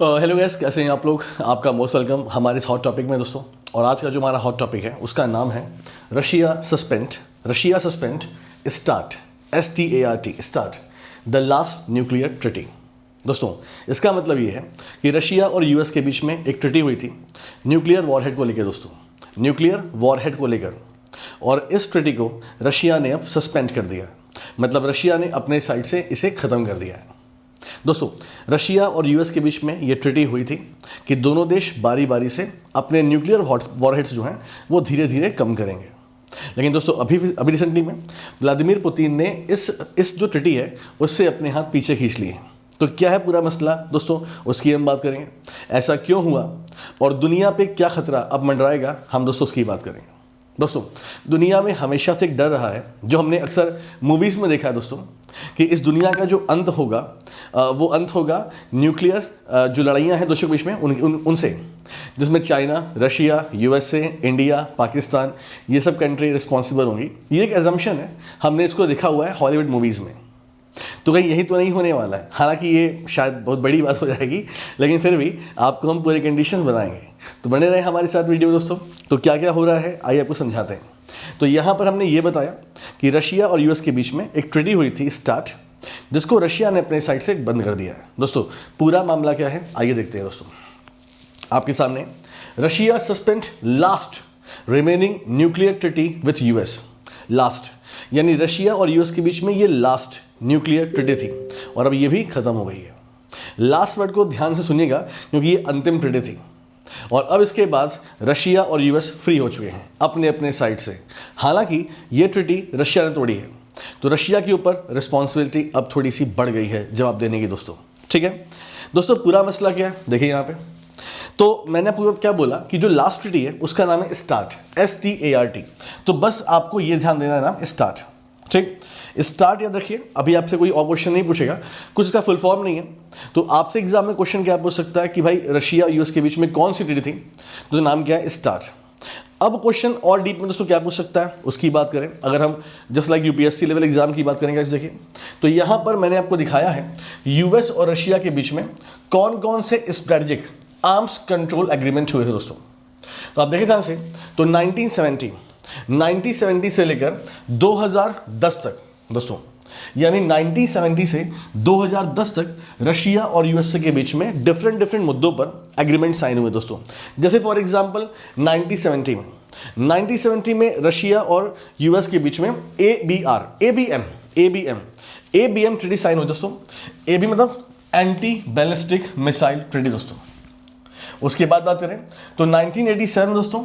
Hello guys, कैसे हैं आप लोग। आपका मोस्ट वेलकम हमारे इस हॉट टॉपिक में दोस्तों। और आज का जो हमारा हॉट टॉपिक है उसका नाम है Russia suspend start START start the last nuclear treaty. दोस्तों, इसका मतलब ये है कि रशिया और यूएस के बीच में एक ट्रिटी हुई थी न्यूक्लियर वॉरहेड को लेकर दोस्तों, न्यूक्लियर वॉरहेड को लेकर। और इस ट्रिटी को रशिया ने अब सस्पेंड कर दिया, मतलब रशिया ने अपने साइड से इसे ख़त्म कर दिया है। दोस्तों, रशिया और यूएस के बीच में ये ट्रिटी हुई थी कि दोनों देश बारी बारी से अपने न्यूक्लियर वॉरहेड्स जो हैं वो धीरे धीरे कम करेंगे। लेकिन दोस्तों, अभी रिसेंटली में व्लादिमीर पुतिन ने इस जो ट्रिटी है उससे अपने हाथ पीछे खींच लिए। तो क्या है पूरा मसला दोस्तों, उसकी हम बात करेंगे। ऐसा क्यों हुआ और दुनिया पे क्या खतरा अब मंडराएगा, हम दोस्तों उसकी बात करेंगे। दोस्तों, दुनिया में हमेशा से एक डर रहा है जो हमने अक्सर मूवीज़ में देखा है दोस्तों, कि इस दुनिया का जो अंत होगा वो अंत होगा न्यूक्लियर जो लड़ाइयाँ हैं दोस्तों के बीच में उनसे, जिसमें China, Russia, USA, India, Pakistan, ये सब कंट्री रिस्पॉन्सिबल होंगी। ये एक एजम्पशन है, हमने इसको देखा हुआ है हॉलीवुड मूवीज़ में। तो कहीं यही तो नहीं होने वाला है, हालांकि ये शायद बहुत बड़ी बात हो जाएगी, लेकिन फिर भी आपको हम पूरे कंडीशंस बताएंगे। तो बने रहे हमारे साथ वीडियो दोस्तों। तो क्या क्या हो रहा है आइए आपको समझाते हैं। तो यहाँ पर हमने ये बताया कि रशिया और यूएस के बीच में एक ट्रीटी हुई थी स्टार्ट, जिसको रशिया ने अपने साइड से बंद कर दिया है। दोस्तों, पूरा मामला क्या है आइए देखते हैं दोस्तों। आपके सामने Russia suspend last remaining nuclear treaty with US. Last यानी रशिया और यूएस के बीच में ये लास्ट न्यूक्लियर ट्रीटी थी और अब ये भी खत्म हो गई है। लास्ट वर्ड को ध्यान से सुनिएगा क्योंकि ये अंतिम ट्रीटी थी और अब इसके बाद रशिया और यूएस फ्री हो चुके हैं अपने अपने साइड से। हालांकि ये ट्रीटी रशिया ने तोड़ी है, तो रशिया के ऊपर रिस्पॉन्सिबिलिटी अब थोड़ी सी बढ़ गई है जवाब देने की दोस्तों। ठीक है दोस्तों, पूरा मसला क्या है देखिए यहाँ पे। तो मैंने आपको क्या बोला कि जो लास्ट ट्रीटी है उसका नाम है स्टार्ट, START। तो बस आपको ये ध्यान देना है नाम स्टार्ट। ठीक, स्टार्ट याद रखिए। अभी आपसे कोई और क्वेश्चन नहीं पूछेगा, कुछ इसका फुल फॉर्म नहीं है। तो आपसे एग्जाम में क्वेश्चन क्या पूछ सकता है कि भाई रशिया यूएस के बीच में कौन सी ट्रीटी थी, तो नाम क्या है स्टार्ट। अब क्वेश्चन और डीप में दोस्तों क्या पूछ सकता है उसकी बात करें। अगर हम just like UPSC level exam की बात करेंगे, देखिए तो यहाँ पर मैंने आपको दिखाया है यूएस और रशिया के बीच में कौन कौन से स्ट्रेटेजिक आर्म्स कंट्रोल एग्रीमेंट हुए थे दोस्तों। तो आप देखें ध्यान से, तो 1970 से लेकर 2010 तक दोस्तों, यानी 1970 से 2010 तक रशिया और यूएसए के बीच में डिफरेंट मुद्दों पर एग्रीमेंट साइन हुए दोस्तों। जैसे फॉर एग्जांपल 1970 में रशिया और यूएस के बीच में ABM ट्रीटी साइन हुई दोस्तों। AB मतलब एंटी बैलिस्टिक मिसाइल ट्रीटी दोस्तों। उसके बाद बात करें तो 1987 दोस्तों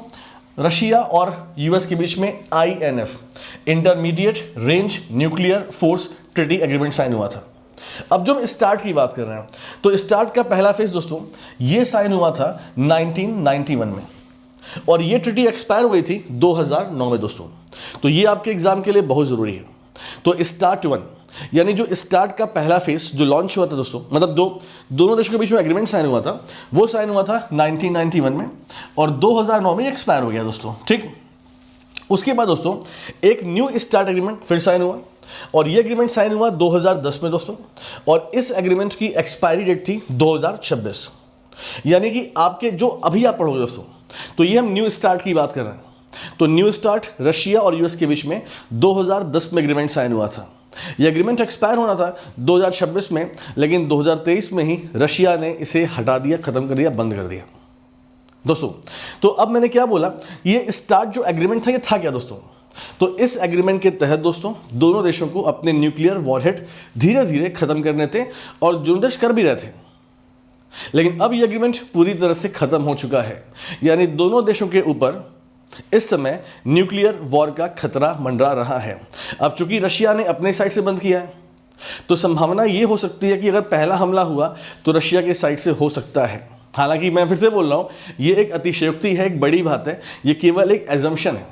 रशिया और यूएस के बीच में INF intermediate range nuclear force treaty agreement sign हुआ था। अब जो हम स्टार्ट की बात कर रहे हैं, तो स्टार्ट का पहला फेज दोस्तों ये साइन हुआ था 1991 में और ये ट्रीटी एक्सपायर हुई थी 2009 में दोस्तों। तो ये आपके एग्जाम के लिए बहुत जरूरी है। तो स्टार्ट 1 यानी जो स्टार्ट का पहला फेज जो लॉन्च हुआ था दोस्तों, मतलब दोनों देशों के बीच में एग्रीमेंट साइन हुआ था, वो साइन हुआ था 1991 में और 2009 में एक्सपायर हो गया दोस्तों। ठीक, उसके बाद दोस्तों एक न्यू स्टार्ट एग्रीमेंट फिर साइन हुआ और ये एग्रीमेंट साइन हुआ 2010 में दोस्तों, और इस एग्रीमेंट की एक्सपायरी डेट थी 2026। यानी कि आपके जो अभी आप पढ़ोगे दोस्तों, तो ये हम न्यू स्टार्ट की बात कर रहे हैं। तो न्यू स्टार्ट रशिया और यूएस के बीच में 2010 में एग्रीमेंट साइन हुआ था। यह एग्रीमेंट एक्सपायर होना था 2026 में, लेकिन 2023 में ही रशिया ने इसे हटा दिया, खत्म कर दिया, बंद कर दिया दोस्तों। तो अब मैंने क्या बोला, ये स्टार्ट जो एग्रीमेंट था ये था क्या दोस्तों। तो इस एग्रीमेंट के तहत दोस्तों दोनों देशों को अपने न्यूक्लियर वॉरहेड धीरे धीरे खत्म करने थे और दोनों देश कर भी रहे थे। लेकिन अब ये एग्रीमेंट पूरी तरह से खत्म हो चुका है, यानी दोनों देशों के ऊपर इस समय न्यूक्लियर वॉर का खतरा मंडरा रहा है। अब चूंकि रशिया ने अपने साइड से बंद किया है, तो संभावना ये हो सकती है कि अगर पहला हमला हुआ तो रशिया के साइड से हो सकता है। हालांकि मैं फिर से बोल रहा हूं, ये एक अतिशयोक्ति है, एक बड़ी बात है, ये केवल एक एजम्पशन है।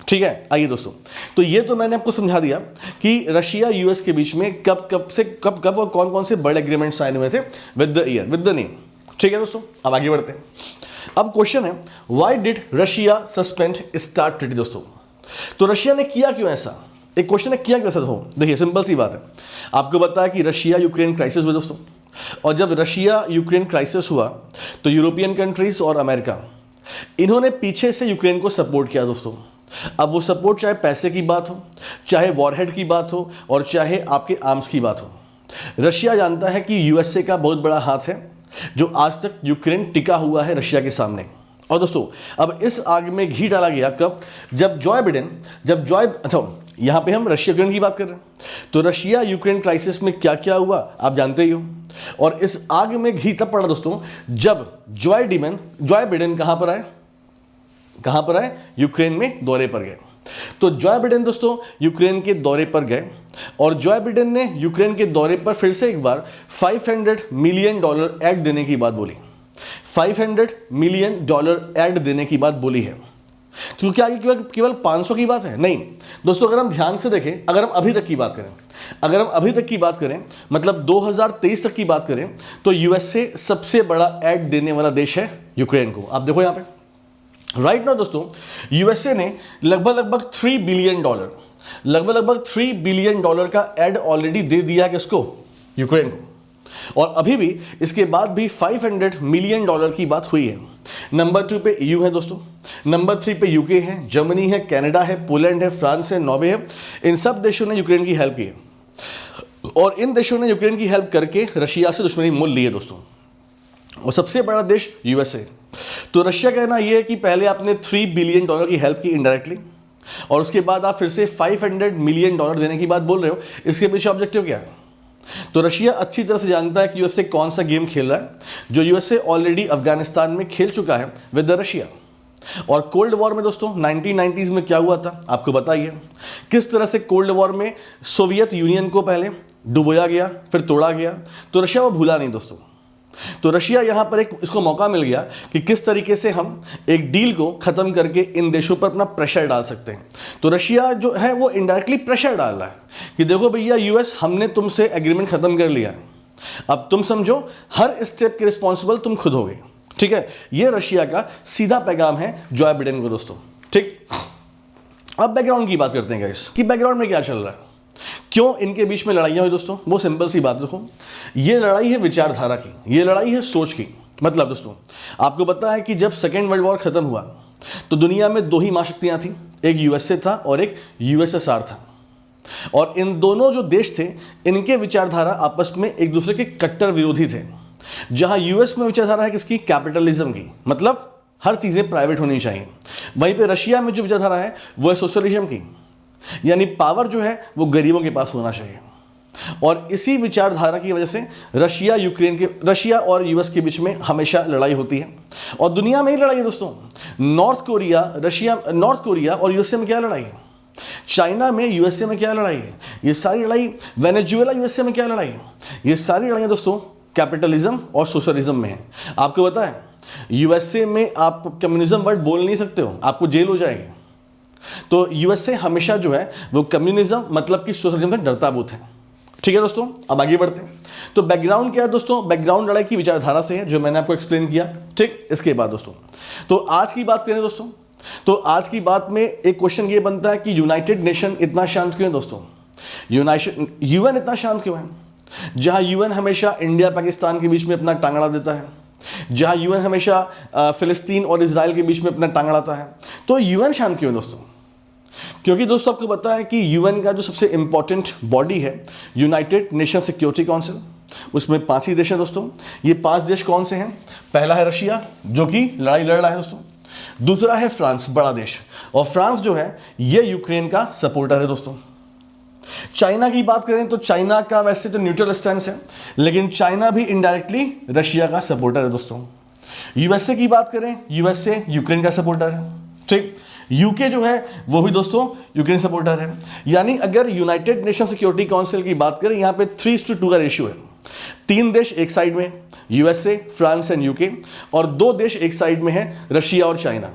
ठीक है, आइए दोस्तों, तो ये तो मैंने आपको समझा दिया कि रशिया यूएस के बीच में कब और कौन कौन से बड़े एग्रीमेंट साइन हुए थे with the year, with the name. ठीक है दोस्तों, अब आगे बढ़ते हैं। अब क्वेश्चन है, why did Russia suspend start treaty दोस्तों। तो रशिया ने किया क्यों ऐसा, एक क्वेश्चन है किया क्यों ऐसा हो। देखिए सिंपल सी बात है, आपको बताया कि रशिया यूक्रेन क्राइसिस हुआ दोस्तों, और जब रशिया यूक्रेन क्राइसिस हुआ तो यूरोपियन कंट्रीज और अमेरिका, इन्होंने पीछे से यूक्रेन को सपोर्ट किया दोस्तों। अब वो सपोर्ट चाहे पैसे की बात हो, चाहे वॉरहेड की बात हो, और चाहे आपके आर्म्स की बात हो। रशिया जानता है कि यूएसए का बहुत बड़ा हाथ है, जो आज तक यूक्रेन टिका हुआ है रशिया के सामने। और दोस्तों अब इस आग में घी डाला गया कब? जब जॉय बिडेन, यहाँ पे हम रशिया यूक्रेन की बात कर रहे हैं, तो रशिया यूक्रेन क्राइसिस में क्या क्या हुआ आप जानते ही हो। और इस आग में घी तब पड़ा दोस्तों जब जॉय बिडेन कहाँ पर आए? यूक्रेन में दौरे पर गए। तो जॉय बिडेन दोस्तों यूक्रेन के दौरे पर गए, और जॉय बिडेन ने यूक्रेन के दौरे पर फिर से एक बार $500 मिलियन ऐड देने की बात बोली। $500 मिलियन ऐड देने की बात बोली है। तो क्या आगे केवल 500 की बात है? नहीं दोस्तों, अगर हम ध्यान से देखें, अगर हम अभी तक की बात करें, मतलब 2023 तक की बात करें, तो यूएसए सबसे बड़ा ऐड देने वाला देश है यूक्रेन को। आप देखो यहाँ पे राइट ना दोस्तों, यूएसए ने लगभग $3 बिलियन का ऐड ऑलरेडी दे दिया किसको? यूक्रेन को। और अभी भी इसके बाद भी $500 मिलियन की बात हुई है। नंबर 2 पे EU है दोस्तों, नंबर 3 पे UK है, जर्मनी है, कनाडा है, पोलैंड है, फ्रांस है, नॉर्वे है। इन सब देशों ने यूक्रेन की हेल्प की है, और इन देशों ने यूक्रेन की हेल्प करके रशिया से दुश्मनी मोल ली है दोस्तों। और सबसे बड़ा देश यूएसए। तो रशिया का कहना यह है कि पहले आपने $3 बिलियन की हेल्प की इनडायरेक्टली, और उसके बाद आप फिर से $500 मिलियन देने की बात बोल रहे हो। इसके पीछे ऑब्जेक्टिव क्या है? तो रशिया अच्छी तरह से जानता है कि यूएसए कौन सा गेम खेल रहा है, जो यूएसए ऑलरेडी अफगानिस्तान में खेल चुका है विद द रशिया। और कोल्ड वॉर में दोस्तों 1990s में क्या हुआ था आपको बताइए, किस तरह से कोल्ड वॉर में सोवियत यूनियन को पहले डुबोया गया, फिर तोड़ा गया। तो रशिया वो भूला नहीं दोस्तों। तो रशिया यहाँ पर इसको मौका मिल गया कि किस तरीके से हम एक डील को ख़त्म करके इन देशों पर अपना प्रेशर डाल सकते हैं। तो रशिया जो है वो इनडायरेक्टली प्रेशर डाल रहा है कि देखो भैया यूएस, हमने तुमसे एग्रीमेंट ख़त्म कर लिया, अब तुम समझो हर स्टेप के रिस्पॉन्सिबल तुम खुद होगे। ठीक है, ये रशिया का सीधा पैगाम है जॉय बिडेन को दोस्तों। ठीक, अब बैकग्राउंड की बात करते हैं गाइस कि बैकग्राउंड में क्या चल रहा है, क्यों इनके बीच में लड़ाइयाँ हुई दोस्तों। वो सिंपल सी बात देखो, ये लड़ाई है विचारधारा की, ये लड़ाई है सोच की। मतलब दोस्तों आपको पता है कि जब सेकेंड वर्ल्ड वॉर खत्म हुआ तो दुनिया में 2 ही महाशक्तियाँ थी, एक यूएसए था और एक यूएसएसआर था। और इन दोनों जो देश थे, इनके विचारधारा आपस में एक दूसरे के कट्टर विरोधी थे। जहाँ यूएस में विचारधारा है किसकी? कैपिटलिज्म की, मतलब हर चीज़ें प्राइवेट होनी चाहिए। वहीं पे रशिया में जो विचारधारा है वो है सोशलिज्म की, यानी पावर जो है वो गरीबों के पास होना चाहिए। और इसी विचारधारा की वजह से रशिया और यूएस के बीच में हमेशा लड़ाई होती है। और दुनिया में ही लड़ाई है दोस्तों। नॉर्थ कोरिया और यूएसए में क्या लड़ाई है, चाइना में यूएसए में क्या लड़ाई है, ये सारी लड़ाई, वेनेजुएला यूएसए में क्या लड़ाई है, ये सारी लड़ाइयाँ दोस्तों कैपिटलिज्म और सोशलिज्म में है। आपको पता है यूएसए में आप कम्युनिज्म वर्ड बोल नहीं सकते हो, आपको जेल हो जाएगी। तो यूएसए हमेशा जो है वो कम्युनिज्म मतलब कि सोशलिज्म से डरता बहुत है। ठीक है दोस्तों, अब आगे बढ़ते हैं। तो बैकग्राउंड क्या है दोस्तों? बैकग्राउंड लड़ाई की विचारधारा से है, जो मैंने आपको एक्सप्लेन किया। ठीक, इसके बाद दोस्तों तो आज की बात करें दोस्तों, तो आज की बात में एक क्वेश्चन ये बनता है कि यूनाइटेड नेशन इतना शांत क्यों है दोस्तों? यूएन इतना शांत क्यों है? जहां यूएन हमेशा इंडिया पाकिस्तान के बीच में अपना टांग अड़ा देता है, जहां यूएन हमेशा फिलिस्तीन और इजराइल के बीच में अपना टांग अड़ाता है, तो यूएन शांत क्यों है दोस्तों? क्योंकि दोस्तों आपको पता है कि यूएन का जो सबसे इंपॉर्टेंट बॉडी है यूनाइटेड नेशन सिक्योरिटी काउंसिल, उसमें 5 ही देश हैं दोस्तों। ये 5 देश कौन से हैं? पहला है रशिया, जो कि लड़ाई लड़ रहा है दोस्तों। दूसरा है फ्रांस, बड़ा देश, और फ्रांस जो है ये यूक्रेन का सपोर्टर है दोस्तों। चाइना की बात करें तो चाइना का वैसे तो न्यूट्रल स्टैंस है, लेकिन चाइना भी इनडायरेक्टली रशिया का सपोर्टर है दोस्तों। यूएसए की बात करें, यूएसए यूक्रेन का सपोर्टर है। ठीक, यूके जो है वो भी दोस्तों यूक्रेन सपोर्टर है। यानी अगर यूनाइटेड नेशन सिक्योरिटी काउंसिल की बात करें, यहाँ पे 3:2 का रेशियो है। 3 देश एक साइड में यूएसए, फ्रांस एंड यूके, और 2 देश एक साइड में है रशिया और चाइना।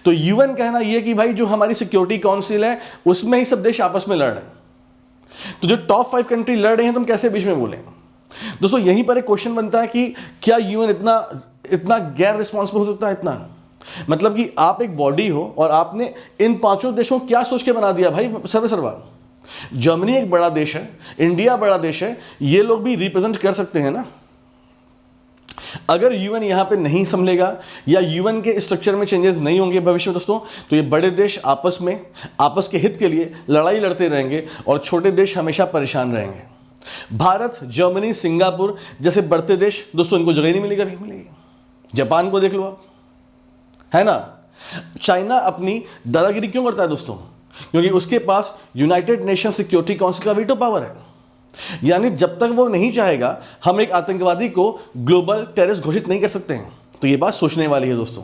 तो यूएन कहना यह कि भाई जो हमारी सिक्योरिटी काउंसिल है उसमें ही सब देश आपस में लड़ रहे हैं, तो जो टॉप 5 कंट्री लड़ रहे हैं तुम कैसे बीच में बोले? दोस्तों यहीं पर एक क्वेश्चन बनता है कि क्या यूएन इतना गैर रिस्पॉन्सिबल हो सकता है? इतना मतलब कि आप एक बॉडी हो और आपने इन 5 देशों को क्या सोच के बना दिया भाई सर्वा। जर्मनी एक बड़ा देश है, इंडिया बड़ा देश है, ये लोग भी रिप्रेजेंट कर सकते हैं ना। अगर यूएन यहाँ पे नहीं संभलेगा या यूएन के स्ट्रक्चर में चेंजेस नहीं होंगे भविष्य में दोस्तों, तो ये बड़े देश आपस में आपस के हित के लिए लड़ाई लड़ते रहेंगे और छोटे देश हमेशा परेशान रहेंगे। भारत, जर्मनी, सिंगापुर जैसे बढ़ते देश दोस्तों, इनको जगह नहीं मिलेगी, नहीं मिलेगी। जापान को देख लो आप, है ना। चाइना अपनी दादागिरी क्यों करता है दोस्तों? क्योंकि उसके पास यूनाइटेड नेशन सिक्योरिटी काउंसिल का वीटो पावर है। यानी जब तक वो नहीं चाहेगा, हम एक आतंकवादी को ग्लोबल टेररिस्ट घोषित नहीं कर सकते हैं। तो ये बात सोचने वाली है दोस्तों।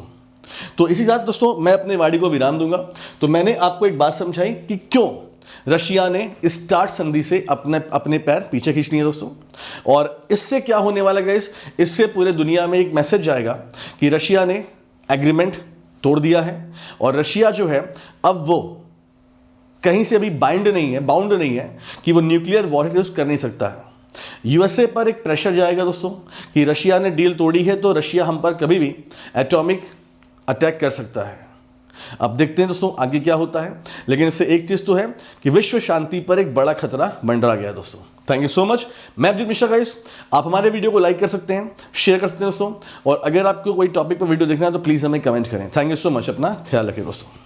तो इसी साथ दोस्तों मैं अपने वाणी को विराम दूंगा। तो मैंने आपको एक बात समझाई कि क्यों रशिया ने स्टार्ट संधि से अपने पैर पीछे खींच लिए दोस्तों। और इससे क्या होने वाला है, इससे पूरे दुनिया में एक मैसेज जाएगा कि रशिया ने एग्रीमेंट तोड़ दिया है और रशिया जो है अब वो कहीं से अभी बाउंड नहीं है कि वो न्यूक्लियर वॉर यूज कर नहीं सकता है। यूएसए पर एक प्रेशर जाएगा दोस्तों कि रशिया ने डील तोड़ी है तो रशिया हम पर कभी भी एटॉमिक अटैक कर सकता है। अब देखते हैं दोस्तों आगे क्या होता है, लेकिन इससे एक चीज़ तो है कि विश्व शांति पर एक बड़ा खतरा मंडरा गया दोस्तों। Thank you so much. मैं अभिजीत मिश्रा गाइस, आप हमारे वीडियो को लाइक कर सकते हैं, शेयर कर सकते हैं दोस्तों, और अगर आपको कोई टॉपिक पर वीडियो देखना है तो प्लीज़ हमें कमेंट करें। Thank you so much. अपना ख्याल रखें दोस्तों।